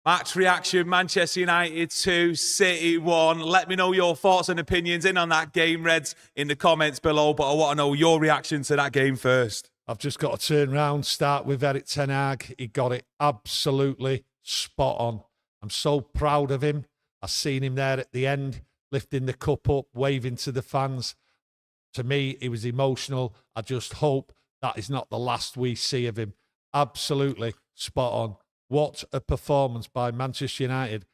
Match reaction, Manchester United 2, City 1. Let me know your thoughts and opinions in on that game, Reds, in the comments below. But I want to know your reaction to that game first. I've just got to turn around, start with Erik ten Hag. He got it absolutely spot on. I'm so proud of him. I seen him there at the end, lifting the cup up, waving to the fans. To me, he was emotional. I just hope that is not the last we see of him. Absolutely spot on. What a performance by Manchester United.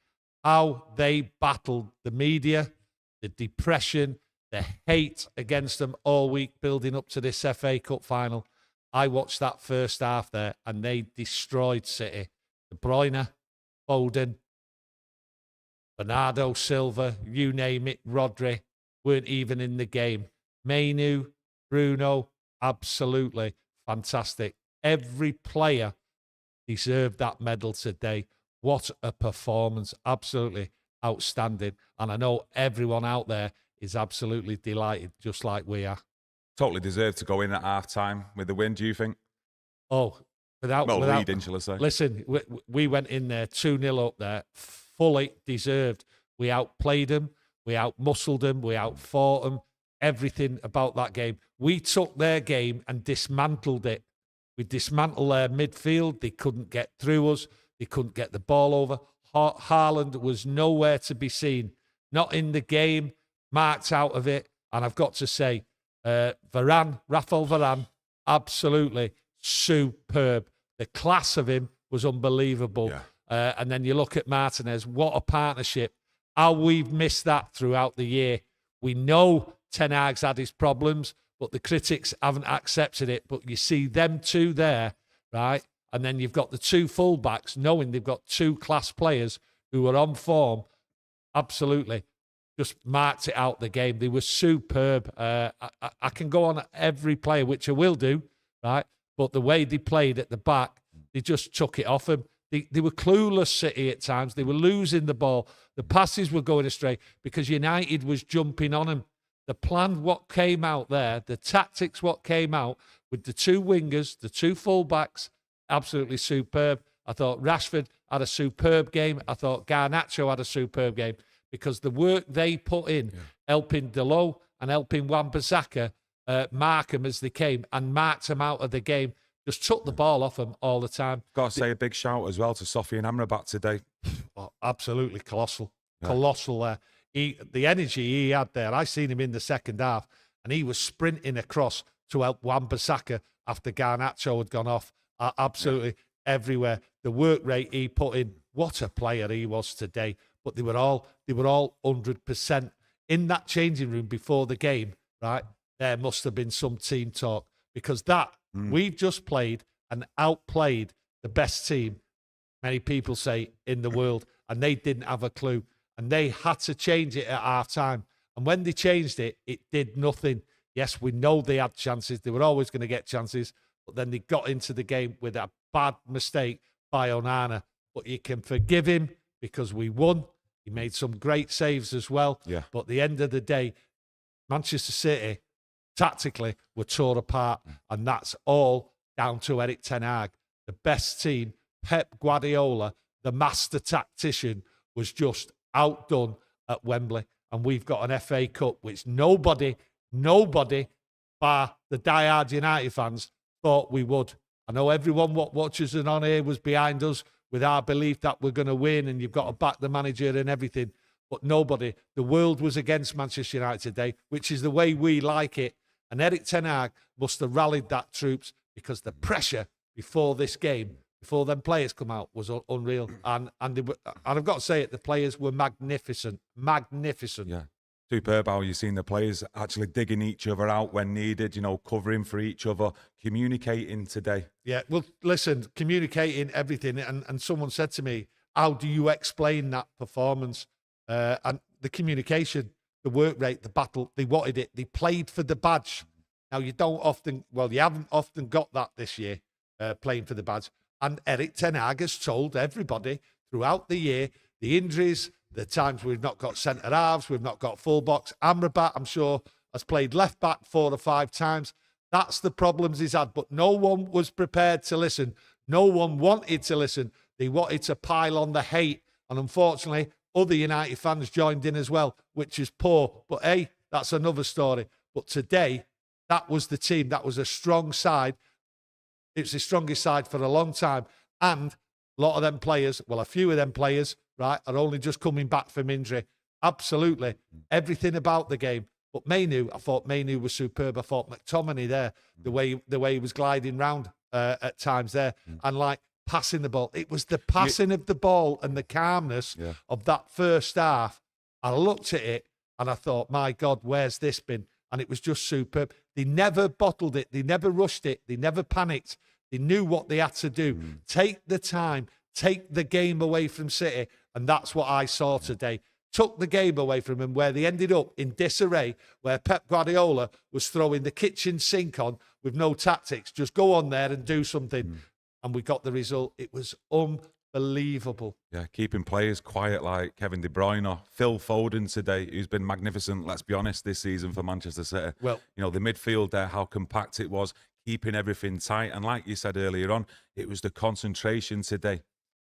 How they battled the media, the depression, the hate against them all week building up to this FA Cup final. I watched that first half there and they destroyed City. De Bruyne, Foden, Bernardo Silva, you name it, Rodri, weren't even in the game. Mainu, Bruno, absolutely fantastic. Every player deserved that medal today. What a performance. Absolutely outstanding. And I know everyone out there is absolutely delighted, just like we are. Totally deserved to go in at half-time with the win, do you think? Oh, without leading, shall I say. Listen, we went in there 2-0 up there, fully deserved. We outplayed them, we outmuscled them, we outfought them, everything about that game. We took their game and dismantled it. We dismantled their midfield. They couldn't get through us. They couldn't get the ball over. Haaland was nowhere to be seen. Not in the game, marked out of it. And I've got to say, Rafael Varane, absolutely superb. The class of him was unbelievable. Yeah. And then you look at Martinez, what a partnership. How we've missed that throughout the year. We know Ten Hag's had his problems, but the critics haven't accepted it. But you see them two there, right? And then you've got the two fullbacks, knowing they've got two class players who are on form. Absolutely. Just marked it out the game. They were superb. I can go on every player, which I will do, right? But the way they played at the back, they just took it off them. They were clueless, City, at times. They were losing the ball. The passes were going astray because United was jumping on them. The plan, what came out there, the tactics, what came out with the two wingers, the two fullbacks, absolutely superb. I thought Rashford had a superb game. I thought Garnacho had a superb game because the work they put in, helping Delo and helping Wan-Bissaka mark them as they came and marked them out of the game, just took the ball off them all the time. Got to say a big shout as well to Sophie and Amrabat today. Oh, absolutely colossal. Yeah. Colossal there. The energy he had there, I seen him in the second half, and he was sprinting across to help Wan-Bissaka after Garnacho had gone off. Absolutely everywhere. The work rate he put in, what a player he was today. But they were all 100% in that changing room before the game, right? There must have been some team talk because we've just played and outplayed the best team, many people say, in the world, and they didn't have a clue. And they had to change it at half-time. And when they changed it, it did nothing. Yes, we know they had chances. They were always going to get chances. But then they got into the game with a bad mistake by Onana. But you can forgive him because we won. He made some great saves as well. Yeah. But at the end of the day, Manchester City, tactically, were torn apart. And that's all down to Erik ten Hag. The best team, Pep Guardiola, the master tactician, was just outdone at Wembley. And we've got an FA Cup, which nobody, bar the diehard United fans, thought we would. I know everyone what watches and on here was behind us with our belief that we're going to win and you've got to back the manager and everything. But nobody, the world was against Manchester United today, which is the way we like it. And Erik ten Hag must have rallied that troops because the pressure before this game, before them players come out, was unreal. And I've got to say it, the players were magnificent. Magnificent. Yeah. Superb how you've seen the players actually digging each other out when needed, covering for each other, communicating today. Yeah, well, listen, communicating everything. And someone said to me, how do you explain that performance? And the communication, the work rate, the battle, they wanted it. They played for the badge. Now, you haven't often got that this year, playing for the badge. And Erik ten Hag has told everybody throughout the year, the injuries, the times we've not got centre-halves, we've not got full-backs. Amrabat, I'm sure, has played left-back 4 or 5 times. That's the problems he's had. But no one was prepared to listen. No one wanted to listen. They wanted to pile on the hate. And unfortunately, other United fans joined in as well, which is poor. But hey, that's another story. But today, that was the team. That was a strong side. It's the strongest side for a long time. And a lot of them players, well, a few of them players, right, are only just coming back from injury. Absolutely. Everything about the game. But I thought Mainu was superb. I thought McTominay there, the way he was gliding round at times there, and like passing the ball. It was the passing of the ball and the calmness of that first half. I looked at it and I thought, my God, where's this been? And it was just superb. They never bottled it. They never rushed it. They never panicked. They knew what they had to do. Take the time. Take the game away from City. And that's what I saw today. Took the game away from them, where they ended up in disarray, where Pep Guardiola was throwing the kitchen sink on with no tactics. Just go on there and do something. And we got the result. It was unbelievable. Yeah, keeping players quiet like Kevin De Bruyne or Phil Foden today, who's been magnificent, let's be honest, this season for Manchester City. Well, you know, the midfield there, how compact it was, keeping everything tight. And like you said earlier on, it was the concentration today.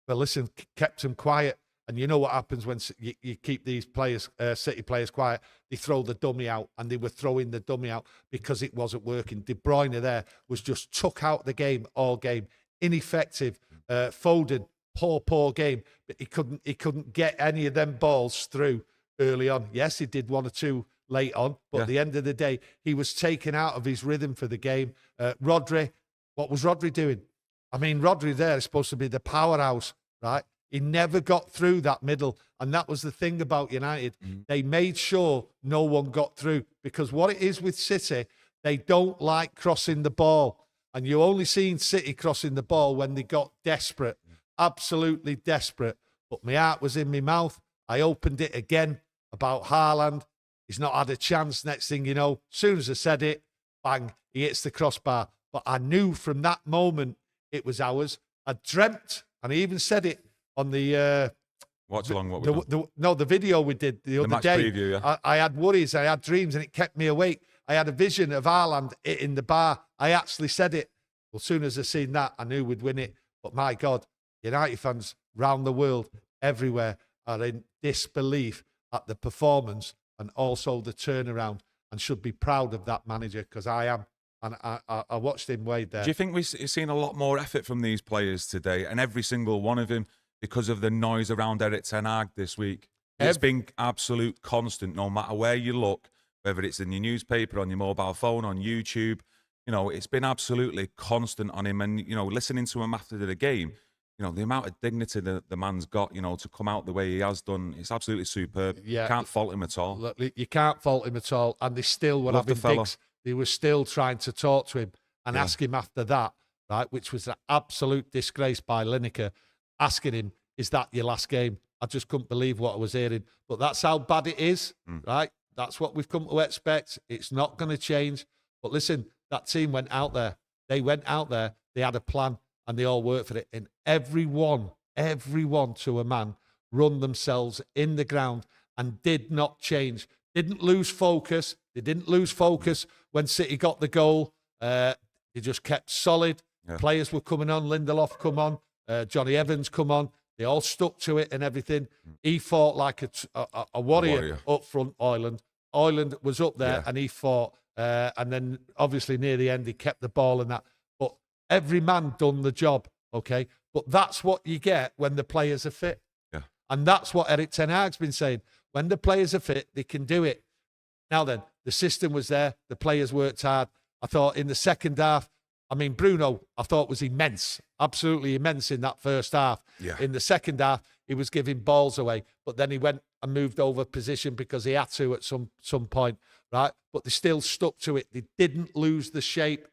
Well, listen, kept them quiet. And you know what happens when you keep these players, City players, quiet? They throw the dummy out, and they were throwing the dummy out because it wasn't working. De Bruyne there was just took out the game all game, ineffective. Foden, poor game, but he couldn't get any of them balls through early on. Yes, he did one or two late on, but at the end of the day, he was taken out of his rhythm for the game. Rodri, what was Rodri doing? I mean, Rodri there is supposed to be the powerhouse, right? He never got through that middle. And that was the thing about United. They made sure no one got through, because what it is with City, they don't like crossing the ball. And you only seen City crossing the ball when they got desperate, absolutely desperate. But my heart was in my mouth. I opened it again about Haaland. He's not had a chance. Next thing you know, as soon as I said it, bang, he hits the crossbar. But I knew from that moment it was ours. I dreamt, and I even said it on the watch along what we the video we did the other day. Preview, yeah. I had worries, I had dreams, and it kept me awake. I had a vision of Haaland hitting the bar. I actually said it. Well, as soon as I seen that, I knew we'd win it. But my God, United fans round the world, everywhere, are in disbelief at the performance and also the turnaround, and should be proud of that manager, because I am. And I watched him wade there. Do you think we've seen a lot more effort from these players today, and every single one of them, because of the noise around Erik ten Hag this week? It's been absolute constant, no matter where you look, whether it's in your newspaper, on your mobile phone, on YouTube. You know, it's been absolutely constant on him. And, you know, listening to him after the game, you know, the amount of dignity that the man's got, you know, to come out the way he has done, it's absolutely superb. Yeah, you can't fault him at all. Look, you can't fault him at all. And they still were having digs. They were still trying to talk to him and ask him after that, right, which was an absolute disgrace by Lineker, asking him, is that your last game? I just couldn't believe what I was hearing. But that's how bad it is, right? That's what we've come to expect. It's not going to change. But listen, that team went out there. They went out there. They had a plan, and they all worked for it. And everyone to a man run themselves in the ground and did not change. Didn't lose focus. They didn't lose focus when City got the goal. They just kept solid. Yeah. Players were coming on. Lindelof come on. Johnny Evans come on. They all stuck to it and everything. He fought like a warrior up front, Ireland. Ireland was up there and he fought. And then obviously near the end, he kept the ball and that. But every man done the job, okay? But that's what you get when the players are fit. Yeah. And that's what Erik ten Hag's been saying. When the players are fit, they can do it. Now then, the system was there. The players worked hard. I thought in the second half, I mean, Bruno, I thought was immense, absolutely immense in that first half. Yeah. In the second half, he was giving balls away, but then he went and moved over position because he had to at some point, right? But they still stuck to it. They didn't lose the shape.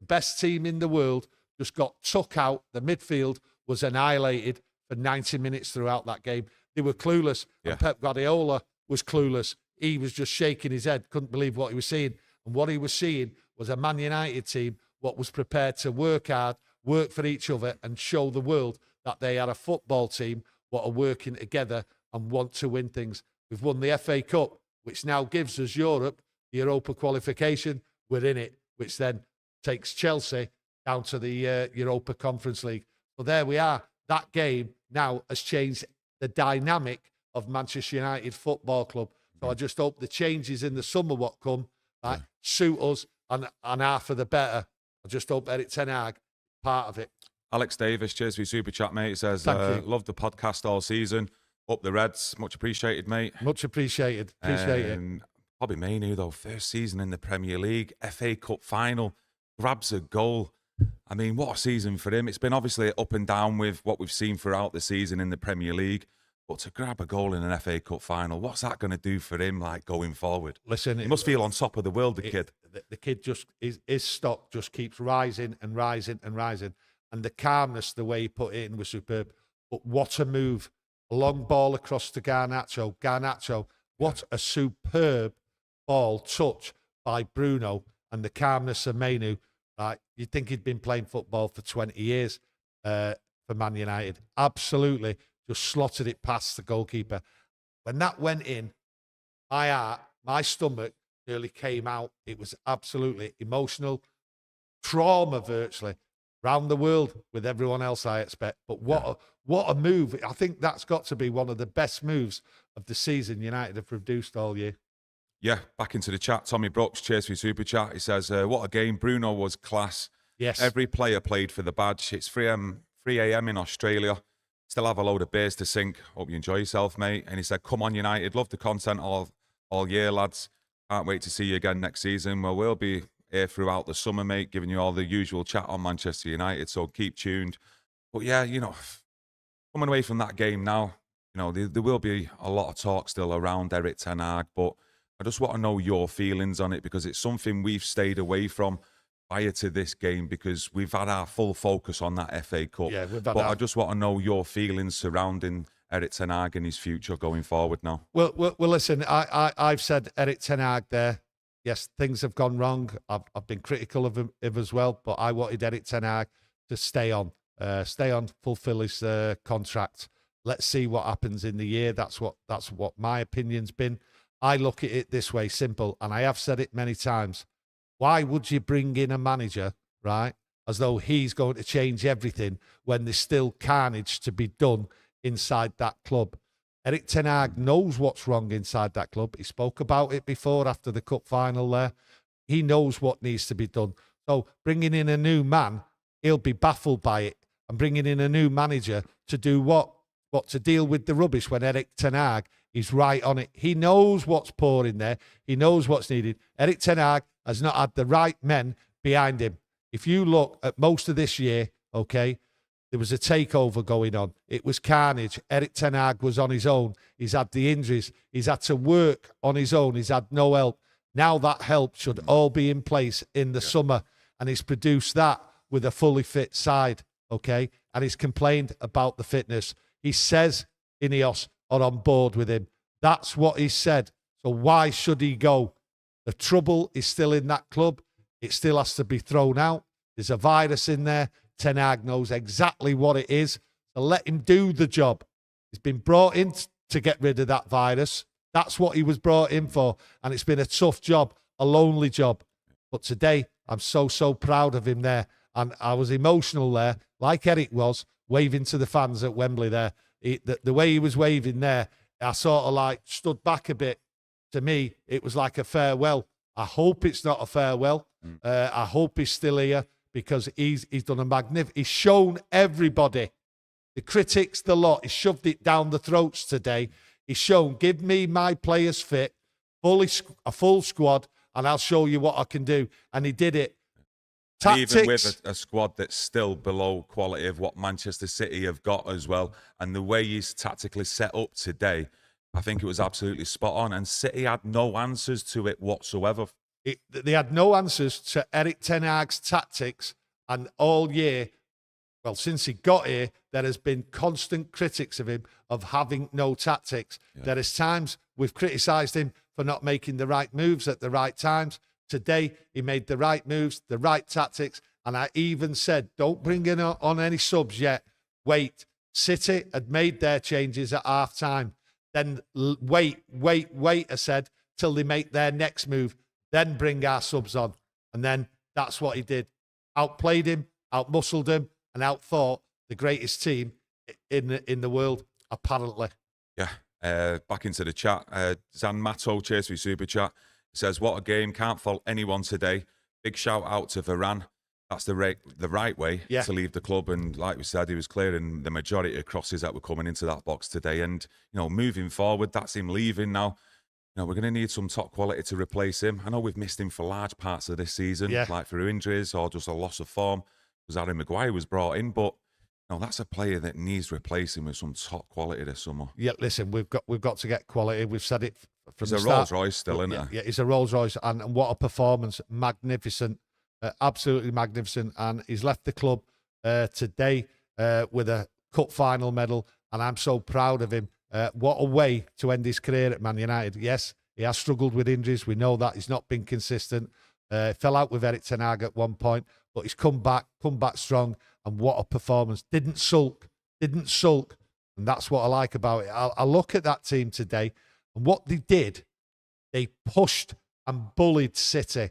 The best team in the world just got took out. The midfield was annihilated for 90 minutes throughout that game. They were clueless, and Pep Guardiola was clueless. He was just shaking his head, couldn't believe what he was seeing. And what he was seeing was a Man United team what was prepared to work hard, work for each other, and show the world that they are a football team what are working together and want to win things. We've won the FA Cup, which now gives us Europe, the Europa qualification. We're in it, which then takes Chelsea down to the Europa Conference League. So there we are. that game now has changed the dynamic of Manchester United Football Club. So I just hope the changes in the summer what come suit us and are for the better. I just hope Eric Ten Hag part of it. Alex Davis, cheers for your super chat, mate. He says, love the podcast all season. Up the Reds. Much appreciated, mate. Much appreciated. Appreciate it. Probably Mainu, though. First season in the Premier League, FA Cup final, grabs a goal. I mean, what a season for him. It's been obviously up and down with what we've seen throughout the season in the Premier League. But to grab a goal in an FA Cup final, what's that going to do for him, like, going forward? Listen, he must feel on top of the world, the kid. The kid just, his stock just keeps rising and rising and rising. And the calmness, the way he put it in was superb. But what a move. A long ball across to Garnacho. Garnacho, what a superb ball touch by Bruno, and the calmness of Mainu. You'd think he'd been playing football for 20 years for Man United. Absolutely. Just slotted it past the goalkeeper. When that went in, my heart, my stomach nearly came out. It was absolutely emotional. Trauma virtually. Around the world with everyone else, I expect. But what a move. I think that's got to be one of the best moves of the season United have produced all year. Yeah, back into the chat. Tommy Brooks, cheers for your super chat. He says, what a game. Bruno was class. Yes. Every player played for the badge. It's 3 a.m. in Australia. Still have a load of beers to sink. Hope you enjoy yourself, mate. And he said, come on, United. Love the content all year, lads. Can't wait to see you again next season. Well, we'll be here throughout the summer, mate, giving you all the usual chat on Manchester United. So keep tuned. But yeah, coming away from that game now, there will be a lot of talk still around Eric Ten Hag, but I just want to know your feelings on it, because it's something we've stayed away from prior to this game, because we've had our full focus on that FA Cup. Yeah, we've had but that. I just want to know your feelings surrounding Eric Ten Hag and his future going forward now. Well, listen, I've said Eric Ten Hag there. Yes, things have gone wrong. I've been critical of him as well, but I wanted Eric Ten Hag to stay on, fulfill his contract. Let's see what happens in the year. That's what my opinion's been. I look at it this way, simple, and I have said it many times. Why would you bring in a manager, right, as though he's going to change everything when there's still carnage to be done inside that club? Eric Ten Hag knows what's wrong inside that club. He spoke about it before after the cup final there. He knows what needs to be done. So bringing in a new man, he'll be baffled by it. And bringing in a new manager to do what? To deal with the rubbish when Eric Ten Hag is right on it. He knows what's pouring there. He knows what's needed. Eric Ten Hag has not had the right men behind him. If you look at most of this year, okay, there was a takeover going on. It was carnage. Eric Ten Hag was on his own. He's had the injuries. He's had to work on his own. He's had no help. Now that help should all be in place in the summer. And he's produced that with a fully fit side, okay? And he's complained about the fitness. He says Ineos are on board with him. That's what he said. So why should he go? The trouble is still in that club. It still has to be thrown out. There's a virus in there. Ten Hag knows exactly what it is. So let him do the job. He's been brought in to get rid of that virus. That's what he was brought in for. And it's been a tough job, a lonely job. But today, I'm so proud of him there. And I was emotional there, like Eric was, waving to the fans at Wembley there. The way he was waving there, I sort of like stood back a bit. To me, it was like a farewell. I hope it's not a farewell. I hope he's still here, because he's done a magnificent... He's shown everybody, the critics, the lot, he shoved it down the throats today. He's shown, give me my players fit, a full squad, and I'll show you what I can do. And he did it. Tactics. Even with a squad that's still below quality of what Manchester City have got as well, and the way he's tactically set up today, I think it was absolutely spot on. And City had no answers to it whatsoever. They had no answers to Eric Ten Hag's tactics, and all year, well, since he got here, there has been constant critics of him of having no tactics. Yeah. There is times we've criticised him for not making the right moves at the right times. Today, he made the right moves, the right tactics, and I even said, don't bring in on any subs yet. Wait. City had made their changes at half-time. Then wait, I said, till they make their next move. Then bring our subs on. And then that's what he did. Outplayed him, outmuscled him, and outthought the greatest team in the world, apparently. Yeah. Back into the chat. Zan Matto, cheers for your super chat. He says, what a game. Can't fault anyone today. Big shout out to Varane. That's the right way to leave the club. And like we said, he was clearing the majority of crosses that were coming into that box today. And, moving forward, that's him leaving now. We're going to need some top quality to replace him. I know we've missed him for large parts of this season, like through injuries or just a loss of form, because Harry Maguire was brought in. But that's a player that needs replacing with some top quality this summer. Yeah, listen, we've got to get quality. We've said it from the start. He's a Rolls Royce still, isn't he? Yeah, he's a Rolls Royce, and what a performance! Magnificent, absolutely magnificent. And he's left the club today with a cup final medal, and I'm so proud of him. What a way to end his career at Man United. Yes, he has struggled with injuries. We know that. He's not been consistent. Fell out with Erik ten Hag at one point, but he's come back strong. And what a performance. Didn't sulk. And that's what I like about it. I look at that team today, and what they did, they pushed and bullied City.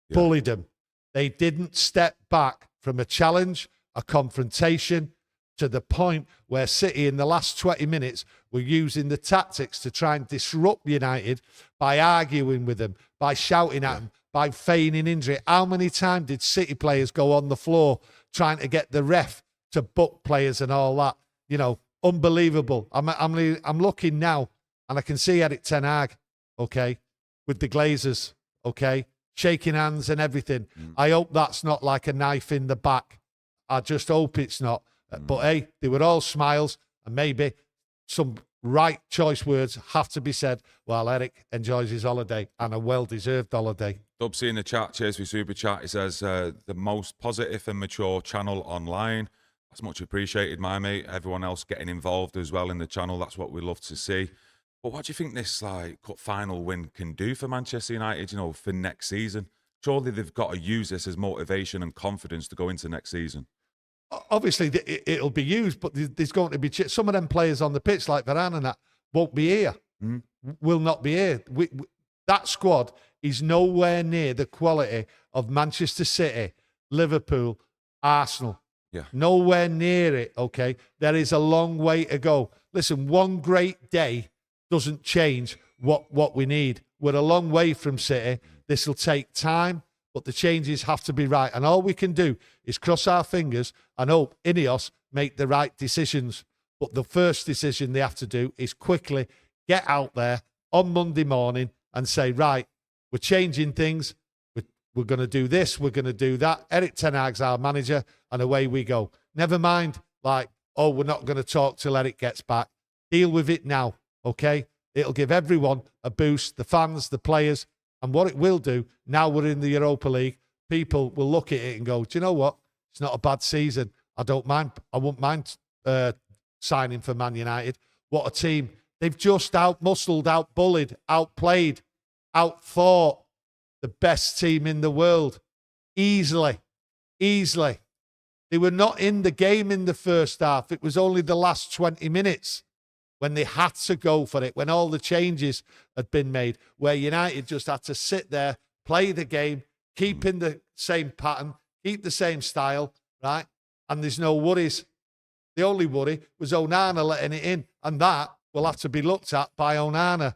Yeah. Bullied them. They didn't step back from a challenge, a confrontation, to the point where City in the last 20 minutes were using the tactics to try and disrupt United by arguing with them, by shouting at them, by feigning injury. How many times did City players go on the floor trying to get the ref to book players and all that? Unbelievable. I'm looking now, and I can see Erik ten Hag, okay, with the Glazers, okay, shaking hands and everything. I hope that's not like a knife in the back. I just hope it's not. But hey, they were all smiles, and maybe some right choice words have to be said while Eric enjoys his holiday, and a well-deserved holiday. Dubsy in the chat, cheers for super chat. He says, the most positive and mature channel online. That's much appreciated, my mate. Everyone else getting involved as well in the channel. That's what we love to see. But what do you think this cup final win can do for Manchester United, for next season? Surely they've got to use this as motivation and confidence to go into next season. Obviously, it'll be used, but there's going to be some of them players on the pitch, like Varane and that, won't be here. Will not be here. That squad is nowhere near the quality of Manchester City, Liverpool, Arsenal. Yeah. Nowhere near it, okay? There is a long way to go. Listen, one great day doesn't change what we need. We're a long way from City. This will take time, but the changes have to be right. And all we can do is cross our fingers and hope Ineos make the right decisions. But the first decision they have to do is quickly get out there on Monday morning and say, right, we're changing things. We're going to do this. We're going to do that. Erik ten Hag's our manager, and away we go. Never mind, we're not going to talk till Eric gets back. Deal with it now, okay? It'll give everyone a boost, the fans, the players. And what it will do, now we're in the Europa League, people will look at it and go, do you know what? It's not a bad season. I wouldn't mind signing for Man United. What a team. They've just out-muscled, out-bullied, outplayed, out-thought the best team in the world. Easily. They were not in the game in the first half. It was only the last 20 minutes when they had to go for it, when all the changes had been made, where United just had to sit there, play the game, keep in the same pattern, keep the same style, right? And there's no worries. The only worry was Onana letting it in, and that will have to be looked at by Onana.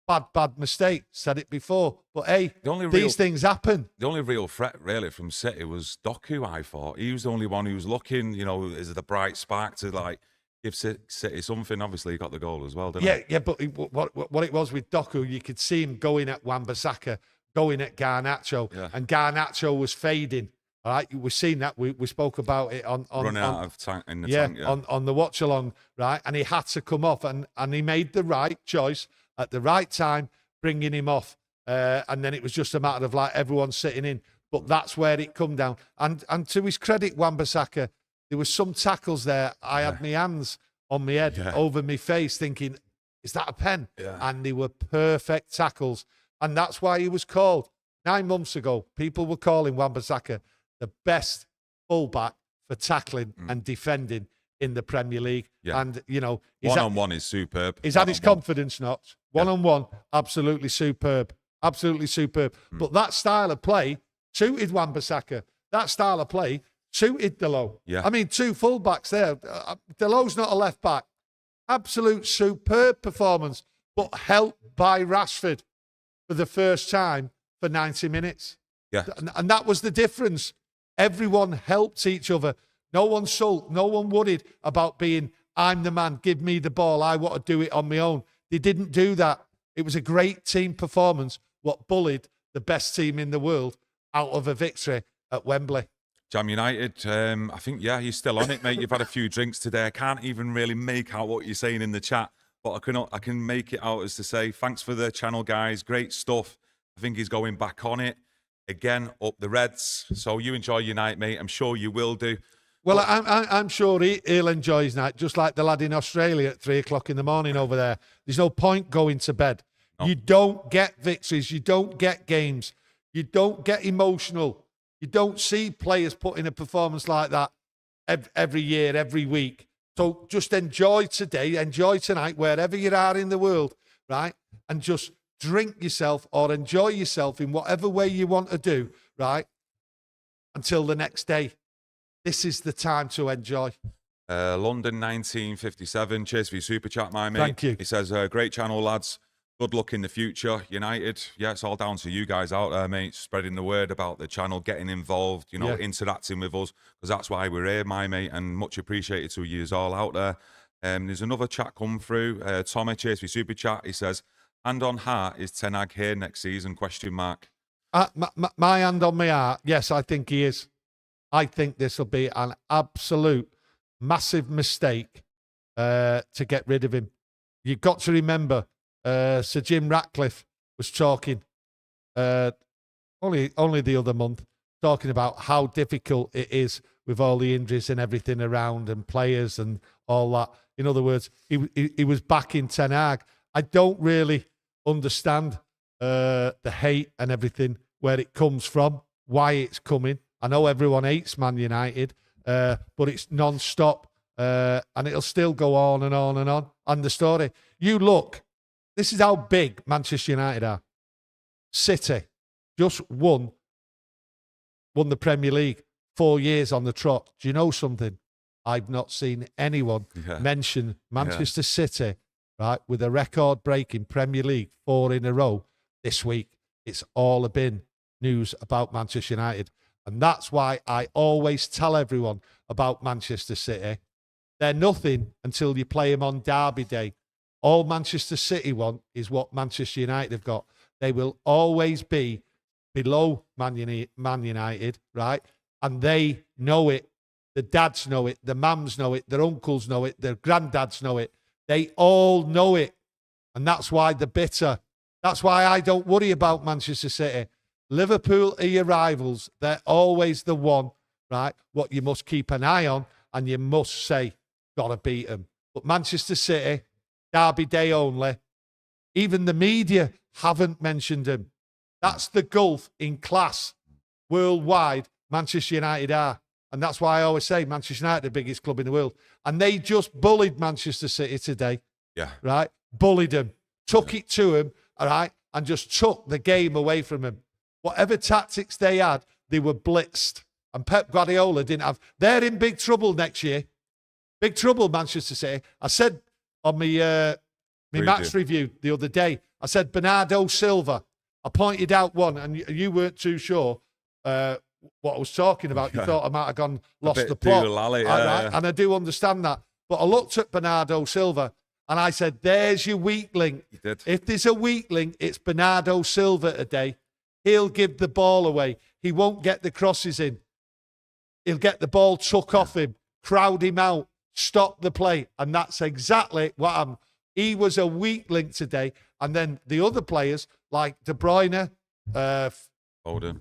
Bad mistake. Said it before. But hey, these things happen. The only real threat, really, from City was Doku, I thought. He was the only one who was looking, as the bright spark to, give City something. Obviously, he got the goal as well, didn't he? Yeah, but what it was with Doku, you could see him going at Wan-Bissaka, going at Garnacho, and Garnacho was fading. All right, we've seen that. We spoke about it on running out of tank in the tank. Yeah, on the watch along, right? And he had to come off, and he made the right choice at the right time, bringing him off. And then it was just a matter of everyone sitting in. But that's where it come down. And to his credit, Wan-Bissaka, there was some tackles there. I had my hands on my head, over my face, thinking, is that a pen? Yeah. And they were perfect tackles. And that's why he was called. 9 months ago, people were calling Wan-Bissaka the best fullback for tackling and defending in the Premier League. Yeah. And, one-on-one is superb. He's had his confidence knocked. One-on-one, absolutely superb. Absolutely superb. But that style of play suited Wan-Bissaka. That style of play suited Delo. Yeah. I mean, 2 fullbacks there. Delo's not a left back. Absolute superb performance, but helped by Rashford for the first time for 90 minutes. Yeah. And that was the difference. Everyone helped each other. No one sulked. No one worried about being, I'm the man, give me the ball. I want to do it on my own. They didn't do that. It was a great team performance, what bullied the best team in the world out of a victory at Wembley. Jam United, I think, yeah, you're still on it, mate. You've had a few drinks today. I can't even really make out what you're saying in the chat, but I can make it out as to say, thanks for the channel, guys. Great stuff. I think he's going back on it. Again, up the Reds. So you enjoy your night, mate. I'm sure you will do. Well, I'm sure he'll enjoy his night, just like the lad in Australia at 3 o'clock in the morning over there. There's no point going to bed. No. You don't get victories. You don't get games. You don't get emotional. You don't see players put in a performance like that every year, every week. So just enjoy today, enjoy tonight, wherever you are in the world, right? And just drink yourself or enjoy yourself in whatever way you want to do, right? Until the next day. This is the time to enjoy. London 1957. Cheers for your super chat, my mate. Thank you. He says, great channel, lads. Good luck in the future. United, yeah, it's all down to you guys out there, mate. Spreading the word about the channel, getting involved, you know, interacting with us, because that's why we're here, my mate, and much appreciated to you all out there. There's another chat come through. Tommy, cheers for your super chat. He says, hand on heart, is Ten Hag here next season? ? My hand on my heart, yes, I think he is. I think this will be an absolute massive mistake to get rid of him. You've got to remember, Sir Jim Ratcliffe was talking only the other month, talking about how difficult it is with all the injuries and everything around and players and all that. In other words, he was backing Ten Hag. I don't really understand the hate and everything, where it comes from, why it's coming. I know everyone hates Man United, but it's non-stop, and it'll still go on and on and on. And the story, you look, this is how big Manchester United are. City just won the Premier League 4 years on the trot. Do you know something? I've not seen anyone mention Manchester City, right, with a record-breaking Premier League 4 in a row this week. It's all been news about Manchester United. And that's why I always tell everyone about Manchester City. They're nothing until you play them on Derby Day. All Manchester City want is what Manchester United have got. They will always be below Man United, right? And they know it. The dads know it. The mums know it. Their uncles know it. Their granddads know it. They all know it. And that's why they're bitter. That's why I don't worry about Manchester City. Liverpool are your rivals. They're always the one, right, what you must keep an eye on, and you must say, got to beat them. But Manchester City, Derby Day only, even the media haven't mentioned them. That's the gulf in class worldwide Manchester United are. And that's why I always say Manchester United, the biggest club in the world. And they just bullied Manchester City today. Yeah. Right? Bullied them. Took it to them, all right, and just took the game away from them. Whatever tactics they had, they were blitzed. And Pep Guardiola didn't have... They're in big trouble next year. Big trouble, Manchester City. I said on my match review the other day, I said Bernardo Silva. I pointed out one, and you weren't too sure what I was talking about. You thought I might have lost the plot. And I do understand that. But I looked at Bernardo Silva, and I said, there's your weak link. If there's a weak link, it's Bernardo Silva today. He'll give the ball away. He won't get the crosses in. He'll get the ball took off him, crowd him out, stop the play. And that's exactly what happened. He was a weak link today. And then the other players like De Bruyne, Foden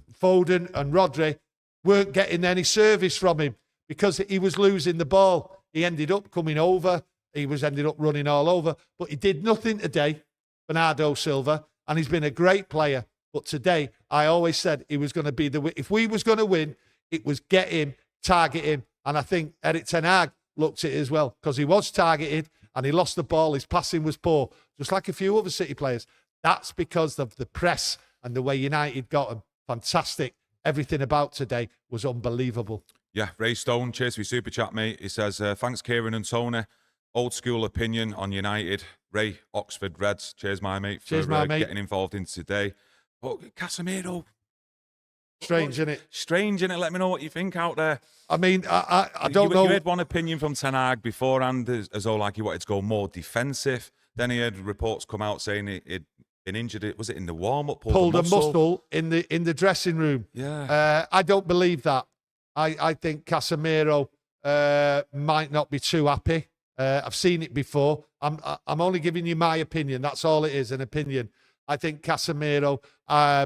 and Rodri weren't getting any service from him because he was losing the ball. He ended up coming over. He ended up running all over. But he did nothing today, Bernardo Silva. And he's been a great player. But today, I always said he was going to be if we was going to win, it was get him, target him. And I think Erik ten Hag looked at it as well because he was targeted and he lost the ball. His passing was poor, just like a few other City players. That's because of the press and the way United got him. Fantastic. Everything about today was unbelievable. Yeah, Ray Stone, cheers for your super chat, mate. He says, thanks, Kieron and Tony. Old school opinion on United. Ray, Oxford Reds. Cheers, my mate, for getting involved in today. But Casemiro. Strange, isn't it? Strange, innit? Let me know what you think out there. I mean, I don't know. You had one opinion from Ten Hag beforehand, as though like he wanted to go more defensive. Then he had reports come out saying he'd been injured. Was it in the warm-up? Pulled a muscle in the dressing room. Yeah. I don't believe that. I think Casemiro might not be too happy. I've seen it before. I'm only giving you my opinion. That's all it is, an opinion. I think Casemiro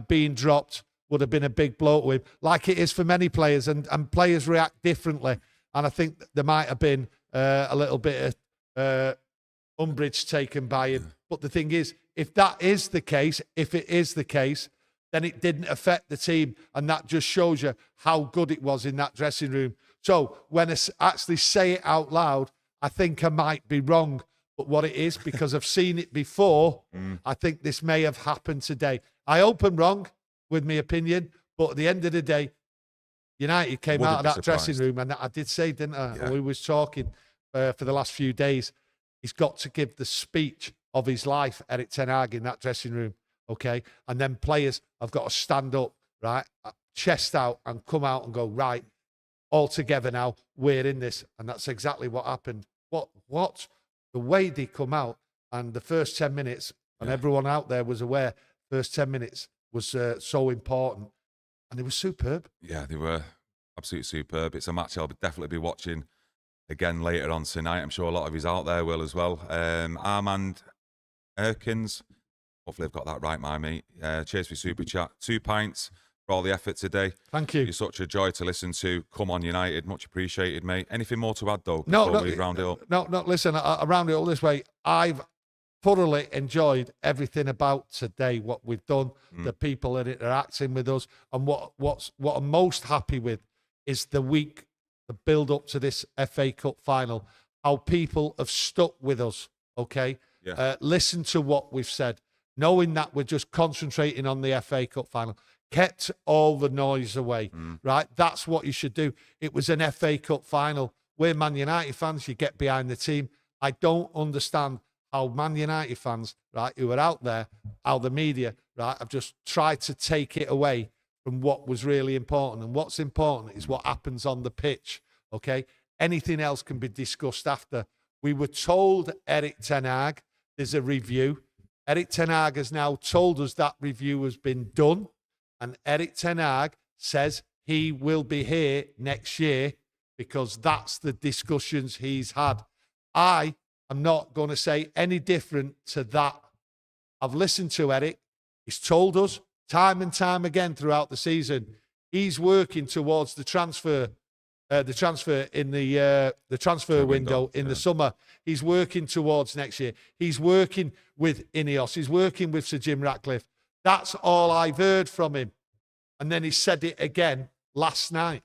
being dropped would have been a big blow to him, like it is for many players, and players react differently. And I think there might have been a little bit of umbrage taken by him. But the thing is, if it is the case, then it didn't affect the team, and that just shows you how good it was in that dressing room. So when I actually say it out loud, I think I might be wrong. But what it is, because I've seen it before, I think this may have happened today. I hope I'm wrong with my opinion, but at the end of the day, United came out of that dressing room, and I did say, didn't I? Yeah. We was talking for the last few days, he's got to give the speech of his life, Erik ten Hag, in that dressing room, okay? And then players have got to stand up, right, chest out, and come out and go, right, all together now, we're in this. And that's exactly what happened. What? The way they come out, and the first 10 minutes, and everyone out there was aware, first 10 minutes was so important, and they were superb. Yeah, they were absolutely superb. It's a match I'll definitely be watching again later on tonight. I'm sure a lot of yous out there will as well. Armand Erkins, hopefully I've got that right, my mate. Cheers for super chat. 2 pints for all the effort today. Thank you. You're such a joy to listen to. Come on, United. Much appreciated, mate. Anything more to add, though, before we round it up? No, listen, I'll round it up this way. I've thoroughly enjoyed everything about today, what we've done, the people that are interacting with us, and what I'm most happy with is the week, the build up to this FA Cup final, how people have stuck with us, okay? Yeah. Listen to what we've said, knowing that we're just concentrating on the FA Cup final, kept all the noise away, right? That's what you should do. It was an FA Cup final. We're Man United fans, you get behind the team. I don't understand how Man United fans, right, who are out there, how the media, right, have just tried to take it away from what was really important. And what's important is what happens on the pitch, okay? Anything else can be discussed after. We were told, Erik ten Hag, there's a review. Erik ten Hag has now told us that review has been done. And Erik ten Hag says he will be here next year because that's the discussions he's had. I'm not going to say any different to that. I've listened to Erik. He's told us time and time again throughout the season he's working towards the transfer in the transfer window in the summer. He's working towards next year. He's working with Ineos. He's working with Sir Jim Ratcliffe. That's all I've heard from him. And then he said it again last night.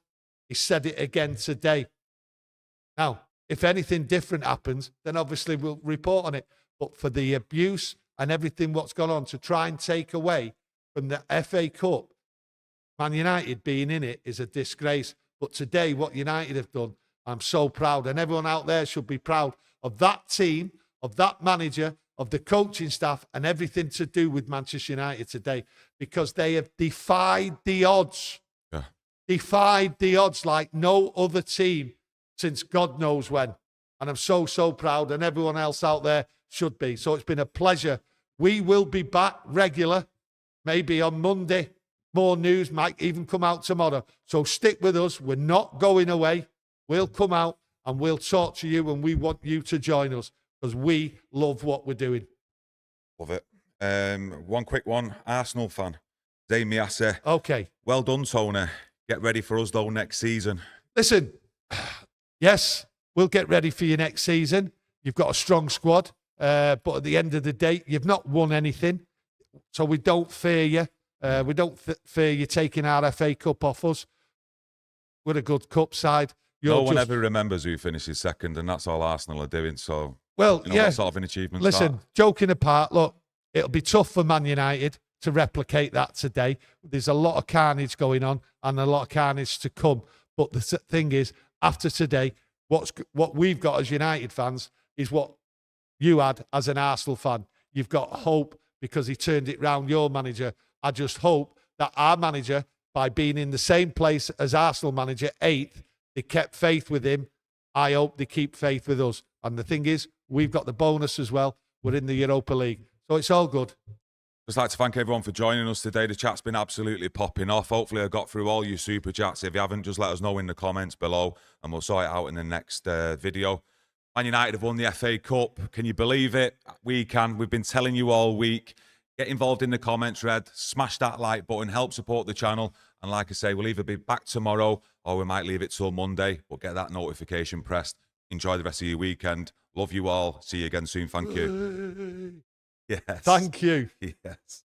He said it again today. Now, if anything different happens, then obviously we'll report on it. But for the abuse and everything what's gone on to try and take away from the FA Cup, Man United being in it is a disgrace. But today, what United have done, I'm so proud. And everyone out there should be proud of that team, of that manager, of the coaching staff, and everything to do with Manchester United today, because they have defied the odds. Yeah. Defied the odds like no other team since God knows when. And I'm so, so proud, and everyone else out there should be. So it's been a pleasure. We will be back regular, maybe on Monday. More news might even come out tomorrow. So stick with us. We're not going away. We'll come out and we'll talk to you, and we want you to join us because we love what we're doing. Love it. One quick one. Arsenal fan, Zay Miase. Okay. Well done, Tony. Get ready for us, though, next season. Listen, yes, we'll get ready for you next season. You've got a strong squad, but at the end of the day, you've not won anything. So we don't fear you. We don't fear you taking our FA Cup off us. We're a good cup side. No one ever remembers who finishes second, and that's all Arsenal are doing. So, well, you know, what sort of an achievement. Listen, joking apart, look, it'll be tough for Man United to replicate that today. There's a lot of carnage going on and a lot of carnage to come. But the thing is, after today, what we've got as United fans is what you had as an Arsenal fan. You've got hope because he turned it round, your manager. I just hope that our manager, by being in the same place as Arsenal manager, 8th, they kept faith with him. I hope they keep faith with us. And the thing is, we've got the bonus as well. We're in the Europa League. So it's all good. Just like to thank everyone for joining us today. The chat's been absolutely popping off. Hopefully I got through all your super chats. If you haven't, just let us know in the comments below and we'll sort it out in the next video. Man United have won the FA Cup. Can you believe it? We can. We've been telling you all week. Get involved in the comments, Red. Smash that like button. Help support the channel. And like I say, we'll either be back tomorrow or we might leave it till Monday. But get that notification pressed. Enjoy the rest of your weekend. Love you all. See you again soon. Thank you. Yes. Thank you. Yes.